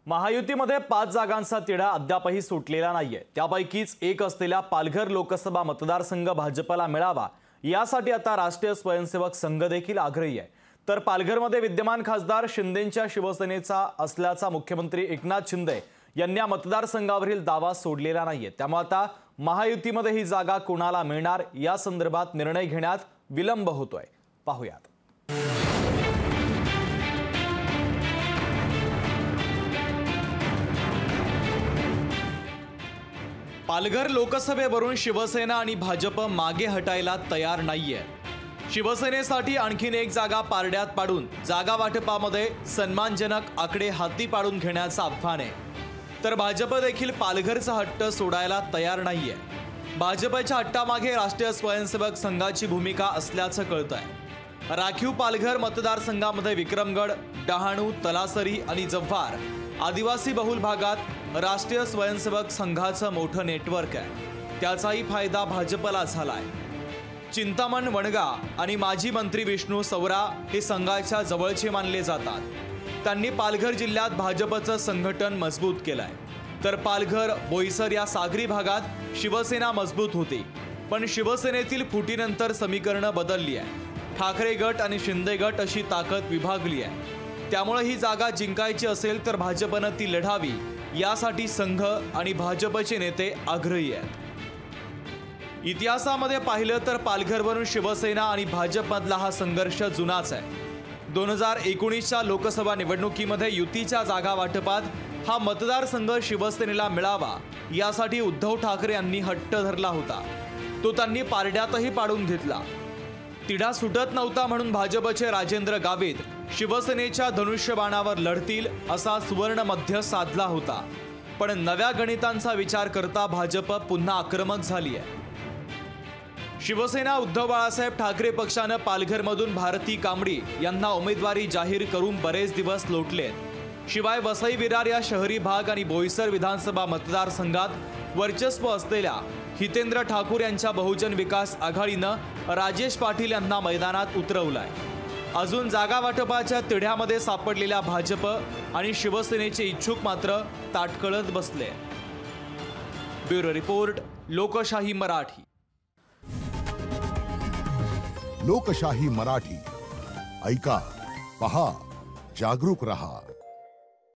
महायुतीमध्ये 5 जागांचा तिढा अद्यापही सुटलेला नाहीये। त्यापैकीच एक असलेला पालघर लोकसभा मतदारसंघ भाजपला मिळावा यासाठी आता राष्ट्रीय स्वयंसेवक संघ देखील आग्रही आहे। तर पालघरमध्ये विद्यमान खासदार शिंदेंच्या शिवसेनेचा असल्याचा मुख्यमंत्री एकनाथ शिंदे यांनी या मतदारसंघावरील दावा सोडलेला नाहीये। त्यामुळे आता महायुतीमध्ये ही जागा कोणाला मिळणार या संदर्भात निर्णय घेण्यात विलंब होतोय। पाहूयात। पालघर लोकसभेवरून शिवसेना आणि भाजप मागे हटायला तयार नाहीये। शिवसेनेसाठी आणखीन एक जागा पारड्यात पाडून जागा वाटपामध्ये सन्मानजनक आकडे हाती पाडून घेण्याचं आव्हान आहे। तर भाजप देखील पालघरचा हट्ट सोडायला तयार नाहीये। भाजपच्या हट्टामागे राष्ट्रीय स्वयंसेवक संघाची भूमिका असल्याचं कळतंय। राखीव पालघर मतदारसंघामध्ये विक्रमगड, डहाणू, तलासरी आणि जव्हार आदिवासी बहुल भागात राष्ट्रीय स्वयंसेवक संघाचं मोठं नेटवर्क आहे। त्याचाही फायदा भाजपला झालाय। चिंतामण, वणगा आणि माजी मंत्री विष्णू सवरा हे संघाच्या जवळचे मानले जातात। त्यांनी पालघर जिल्ह्यात भाजपचं संघटन मजबूत केलंय। तर पालघर, बोईसर या सागरी भागात शिवसेना मजबूत होती, पण शिवसेनेतील फुटीनंतर समीकरणं बदलली आहे। ठाकरे गट आणि शिंदे गट अशी ताकद विभागली आहे। त्यामुळे ही जागा जिंकायची असेल तर भाजपनं ती लढावी यासाठी संघ आणि भाजपचे नेते आग्रही आहेत। इतिहासामध्ये पाहिलं तर पालघरवरून शिवसेना आणि भाजपमधला हा संघर्ष जुनाच आहे। 2019च्या लोकसभा निवडणुकीमध्ये युतीच्या जागा वाटपात हा मतदारसंघ शिवसेनेला मिळावा यासाठी उद्धव ठाकरे यांनी हट्ट धरला होता। तो त्यांनी पारड्यातही पाडून घेतला। तिढा सुटत नव्हता म्हणून भाजपचे राजेंद्र गावित शिवसेनेच्या धनुष्यबाणावर लढतील असा सुवर्ण मध्य साधला होता, पण नव्या गणितांचा विचार करता भाजप पुन्हा आक्रमक झाली आहे। शिवसेना उद्धव बाळासाहेब ठाकरे पक्षानं पालघरमधून भारती कांबडी यांना उमेदवारी जाहीर करून बरेच दिवस लोटलेत। शिवाय वसई विरार या शहरी भाग आणि बोईसर विधानसभा मतदारसंघात वर्चस्व असलेल्या हितेंद्र ठाकूर यांच्या बहुजन विकास आघाडीनं राजेश पाटील यांना मैदानात उतरवलाय। अजून जागा वाटपाच्या तिढ्यामध्ये सापडलेल्या भाजप आणि शिवसेनेचे इच्छुक मात्र ताटकळत बसले। ब्युरो रिपोर्ट, लोकशाही मराठी। लोकशाही मराठी ऐका, पहा, जागरूक रहा।